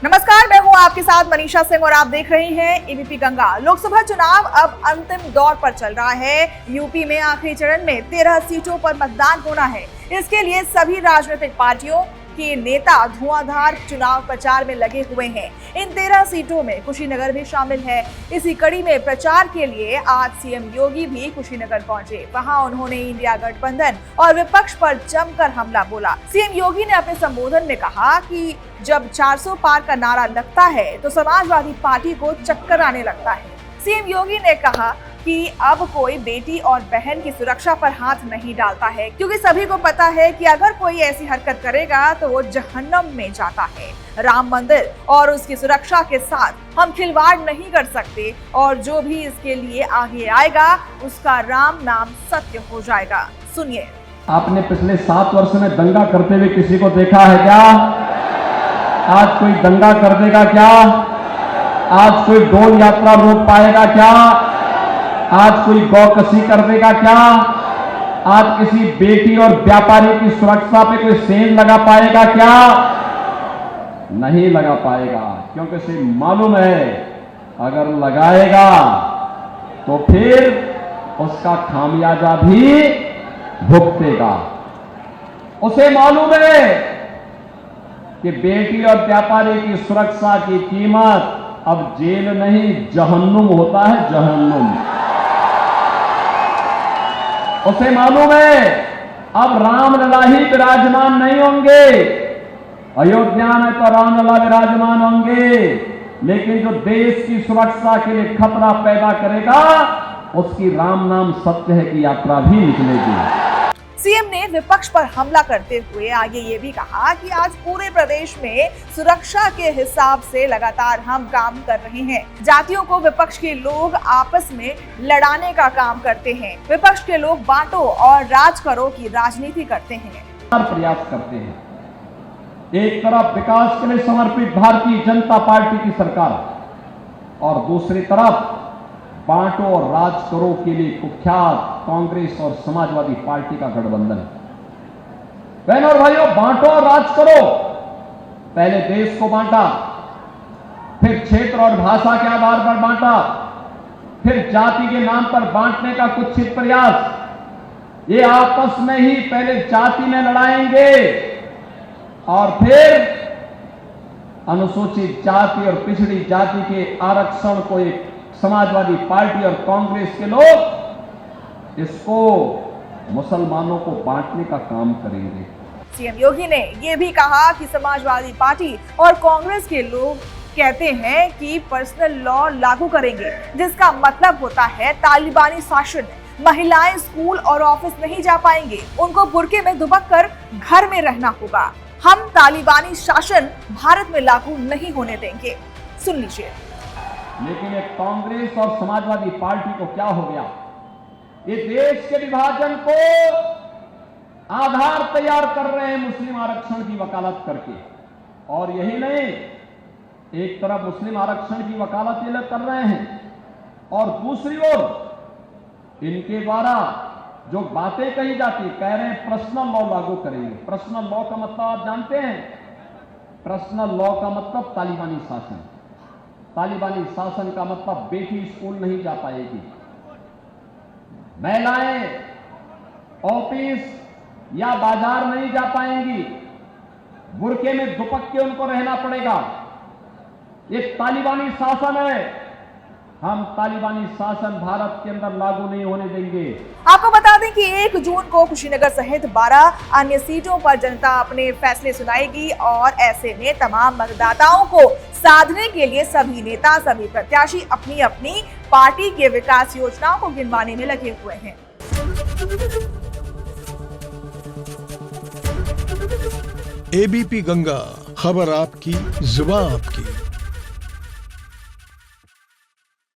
नमस्कार, मैं हूं आपके साथ मनीषा सिंह और आप देख रहे हैं एबीपी गंगा। लोकसभा चुनाव अब अंतिम दौर पर चल रहा है। यूपी में आखिरी चरण में 13 सीटों पर मतदान होना है। इसके लिए सभी राजनीतिक पार्टियों के नेता धुआंधार चुनाव प्रचार में लगे हुए हैं। इन 13 सीटों में कुशीनगर भी शामिल है। इसी कड़ी में प्रचार के लिए आज सीएम योगी भी कुशीनगर पहुंचे। वहां उन्होंने इंडिया गठबंधन और विपक्ष पर जमकर हमला बोला। सीएम योगी ने अपने संबोधन में कहा कि जब 400 पार का नारा लगता है तो समाजवादी पार्टी को चक्कर आने लगता है। सीएम योगी ने कहा कि अब कोई बेटी और बहन की सुरक्षा पर हाथ नहीं डालता है, क्योंकि सभी को पता है कि अगर कोई ऐसी हरकत करेगा तो वो जहन्नम में जाता है। राम मंदिर और उसकी सुरक्षा के साथ हम खिलवाड़ नहीं कर सकते और जो भी इसके लिए आगे आएगा उसका राम नाम सत्य हो जाएगा। सुनिए। आपने पिछले 7 वर्ष में दंगा करते हुए किसी को देखा है क्या? आज कोई दंगा कर देगा क्या? आज कोई डोल यात्रा रोक पाएगा क्या? आज कोई गौकसी कर देगा क्या? आज किसी बेटी और व्यापारी की सुरक्षा पे कोई सेंध लगा पाएगा क्या? नहीं लगा पाएगा, क्योंकि उसे मालूम है अगर लगाएगा तो फिर उसका खामियाजा भी भुगतेगा। उसे मालूम है कि बेटी और व्यापारी की सुरक्षा की कीमत अब जेल नहीं जहन्नुम होता है, जहन्नुम। उसे मालूम है अब रामलला ही विराजमान नहीं होंगे। अयोध्या में तो रामलला विराजमान होंगे, लेकिन जो देश की सुरक्षा के लिए खतरा पैदा करेगा उसकी राम नाम सत्य है की यात्रा भी निकलेगी। सीएम ने विपक्ष पर हमला करते हुए आगे ये भी कहा कि आज पूरे प्रदेश में सुरक्षा के हिसाब से लगातार हम काम कर रहे हैं। जातियों को विपक्ष के लोग आपस में लड़ाने का काम करते हैं। विपक्ष के लोग बांटो और राज करो की राजनीति करते हैं। प्रयास करते हैं। एक तरफ विकास के लिए समर्पित भारतीय जनता पार्टी की सरकार और दूसरी तरफ बांटो और राज करो के लिए कुख्यात कांग्रेस और समाजवादी पार्टी का गठबंधन। बहनों और भाइयों, बांटो और राज करो। पहले देश को बांटा, फिर क्षेत्र और भाषा के आधार पर बांटा, फिर जाति के नाम पर बांटने का कुत्सित प्रयास। ये आपस में ही पहले जाति में लड़ाएंगे और फिर अनुसूचित जाति और पिछड़ी जाति के आरक्षण को एक समाजवादी पार्टी और कांग्रेस के लोग इसको मुसलमानों को बांटने का काम करेंगे। सीएम योगी ने यह भी कहा कि समाजवादी पार्टी और कांग्रेस के लोग कहते हैं कि पर्सनल लॉ लागू करेंगे, जिसका मतलब होता है तालिबानी शासन। महिलाएं स्कूल और ऑफिस नहीं जा पाएंगे, उनको बुर्के में दुबक कर घर में रहना होगा। हम तालिबानी शासन भारत में लागू नहीं होने देंगे। सुन लीजिए। लेकिन एक कांग्रेस और समाजवादी पार्टी को क्या हो गया? ये देश के विभाजन को आधार तैयार कर रहे हैं मुस्लिम आरक्षण की वकालत करके। और यही नहीं, एक तरफ मुस्लिम आरक्षण की वकालत ये लोग कर रहे हैं और दूसरी ओर इनके द्वारा जो बातें कही जाती, कह रहे हैं पर्सनल लॉ लागू करेंगे। पर्सनल लॉ का मतलब आप जानते हैं? पर्सनल लॉ का मतलब तालिबानी शासन। तालिबानी शासन का मतलब बेटी स्कूल नहीं जा पाएगी, महिलाएं ऑफिस या बाजार नहीं जा पाएंगी, बुर्के में दुपक के उनको रहना पड़ेगा। ये तालिबानी शासन है। हम तालिबानी शासन भारत के अंदर लागू नहीं होने देंगे। आपको बता दें कि 1 जून को कुशीनगर सहित 12 अन्य सीटों पर जनता अपने फैसले सुनाएगी और ऐसे में तमाम मतदाताओं को साधने के लिए सभी नेता, सभी प्रत्याशी अपनी अपनी पार्टी के विकास योजनाओं को गिनवाने में लगे हुए हैं। एबीपी गंगा, खबर आपकी, जुबान आपकी।